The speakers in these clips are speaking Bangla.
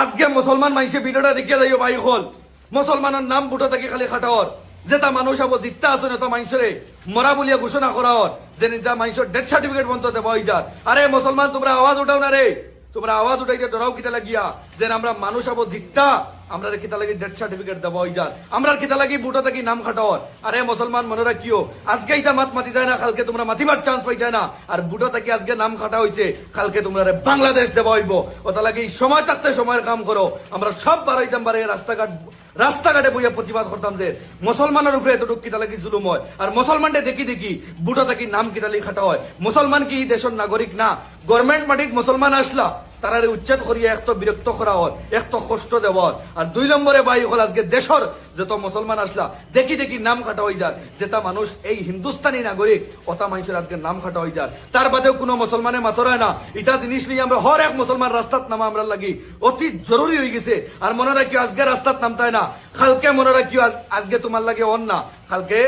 আজকে মুসলমান মানুষে ভিডিওটা দেখিয়ে যাইও ভাই হল মুসলমানের নাম বুটো থাকি খালি খাটাওয়ার যেটা মানুষ আবো জিততে আসুন এটা মানুষরে মরা বলিয়া ঘোষণা করা হর যে নিতা মানুষের ডেথ সার্টিফিকেট বন্ধ দেওয়া হয়ে যার। আরে মুসলমান তোমরা আওয়াজ উঠাও না রে, তোমরা আওয়াজ উঠাইতে ডরাও কিতা লাগিয়া যে আমরা মানুষ আবো জিততা আমরা কিতা লাগি ডেথ সার্টিফিকেট দেওয়া হয়ে যার, আমরা কিতা লাগি বুটো থাকি নাম খাটাওয়ার। আরে মুসলমান মনে রাখিও আজকে এটা মাত মাতি যায় না, কালকে তোমরা মাতিবার চান্স পাই যায় না। আর বুটো থাকি আজকে নাম খাটা হয়েছে, কালকে তোমরা বাংলাদেশ দেওয়া হইব। ওটা লাগি সময় থাকতে সময়ের কাম করো। আমরা সব বাড়াইতাম বাড়ে রাস্তাঘাটে বইয়া প্রতিবাদ করতাম যে মুসলমানের উপরে এতটুকু কিতা লাগি জুলুম হয়। আর মুসলমানটা দেখি দেখি বুটো থাকি নাম কিতালি খাটা হয়। মুসলমান কি দেশের নাগরিক না? গভর্নমেন্ট মাটিক মুসলমান আসলা তারারে উচ্ছেদ করিয়া এক তো বিরক্ত করা হয়, এক তো কষ্ট দেওয়ার। আর 2 নম্বরে বাই হল আজকে দেশের যত মুসলমান আসলা দেখি দেখি নাম খাটা হয়ে যার, যেটা মানুষ এই হিন্দুস্তানি নাগরিক ওটা মানুষের আজকে নাম খাটা হয়ে যার। তার বাদেও কোনো মুসলমানে মাতরায় না। এটা জিনিস নিয়ে আমরা হর এক মুসলমান রাস্তাত নামা আমরা লাগি অতি জরুরি হয়ে গেছে। আর মনে রাখিও আজকে রাস্তাত নামতায় না, কালকে মনে রাখিও আজকে তোমার লাগে অন না, কালকে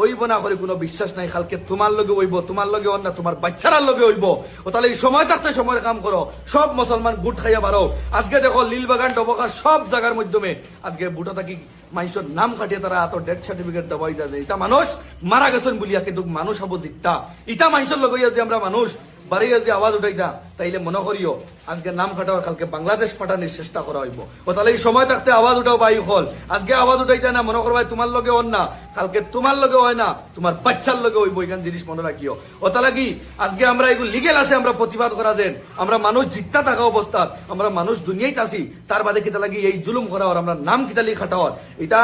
ওইব না করে কোনো বিশ্বাস নাই। কালকে তোমার লগে ওইব, তোমার লগে অন্য তোমার বাচ্চারার লগে ওইব। ও তাহলে এই সময় থাকতে সময়ের কাম করো। সব মুসলমান গুট খাইয়া বারো। আজকে দেখো লীলবাগান ডবকা সব জায়গার মাধ্যমে আজকে বুটো থাকি মানুষের নাম কাটিয়ে তারা এত ডেথ সার্টিফিকেট দেওয়া যায়। এটা মানুষ মারা গেছেন বলিয়া কিন্তু মানুষ হবো দিকতা ইটা মানুষের লগে যদি আমরা মানুষ বাড়ি যদি আওয়াজ উঠাইতা তাইলে মনে করিও আজকে নাম কাটাও কালকে বাংলাদেশ পাঠানোর চেষ্টা করা হইব। ও তাহলে এই সময় থাকতে আওয়াজ উঠাও বায়ু হল। আজকে আওয়াজ উঠাইতা না মনে করবাই তোমার লগে অন না, কালকে তোমার লগে হয় না তোমার বাচ্চার লগে হইব। এখান জিনিস মনে রাখিও। ও তাহলে কি আজকে আমরা এগুলো লিগেল আছে আমরা প্রতিবাদ করা দেন। আমরা মানুষ জিততা থাকা অবস্থাত আমরা মানুষ দুনিয়ায় আসি, তার বাদে কিতা লাগি এই জুলুম করা হর আমরা নাম কিতালি খাটাওয়ার। এটা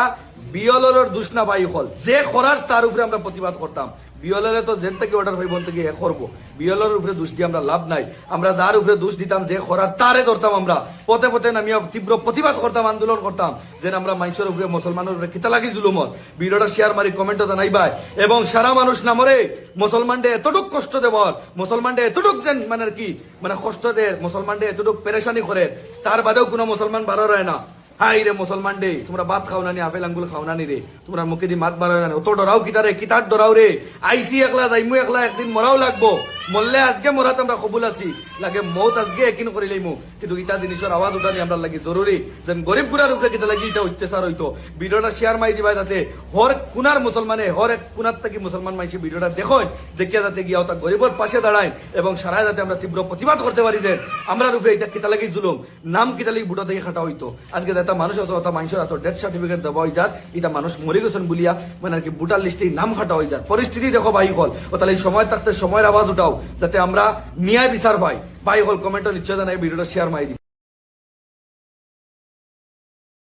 বিয়লর দুষ না বায়ু হল, যে করার তার উপরে আমরা প্রতিবাদ করতাম। বিয়লের তো যেন থেকে অর্ডার হইব থেকে এ করবো, বিয়লের উপরে দোষ দিয়ে আমরা লাভ নাই। আমরা যার উপরে দোষ দিতাম যে করার তারে ধরতাম, আমরা পথে পথে নামিয়া তীব্র প্রতিবাদ করতাম, আন্দোলন করতাম যে আমরা মানুষের উপরে মুসলমানের উপরে কিতা লাগি জুলুমত। ভিডিওটা শেয়ার মারি কমেন্টও জানাইবাই এবং সারা মানুষ নামরে মুসলমানডে এতটুক কষ্ট দেবার, মুসলমানডে এতটুক মানে কি মানে কষ্ট দে, মুসলমানডে এতটুক পেরেশানি করে, তার বাদেও কোনো মুসলমান বারো রয় না। হাই রে মুসলমান ডে তোমরা ভাত খাও নানি, আপেল আঙ্গুল খাও নানি রে, তোমরা মুখে দিয়ে মাত বাড়াও না। অত ডরাও কিতারে কিতার ডরাও রে? আইসি একলা যাইমু একলা, একদিন মরাও লাগবো। মরলে আজকে মরাত আমরা কবুল আছি, লাগে মৌত আজকে একিন করিলেইমু। কিন্তু ইটা জিনিসের আওয়াজ উঠানি আমরা লাগি জরুরি। যেন গরিব গুড়ার উপরে কিতা লাগি এটা অত্যাচার হইতো। ভিডিওটা শেয়ার মাই দিবা যাতে হর কুনার মুসলমানে হর এক কুনার থেকে মুসলমান মাইসি ভিডিওটা দেখেন, দেখিয়া যাতে গিয়া ওটা গরিবের পাশে দাঁড়ায় এবং সারা যাতে আমরা তীব্র প্রতিবাদ করতে পারি দেন আমরা রূপে এটা কিতা লাগি জুলুম নাম কিতা লাগি বুটো থেকে খাটা হইতো। আজকে এটা মানুষ অত মানুষের এত ডেথ সার্টিফিকেট দেওয়া হয়ে যার, এটা মানুষ মরে গেছেন বলিয়া মানে আর কি বুটার লিস্টে নাম খাটা হয়ে যার পরিস্থিতি দেখো ভাই হল। ও তাহলে সময় থাকতে সময়ের আওয়াজ উঠাও যাতে আমরা ন্যায় বিচার পাই। ভাই হল কমেন্টও নিশ্চয় জানাই, ভিডিওটা শেয়ার মাই দিই।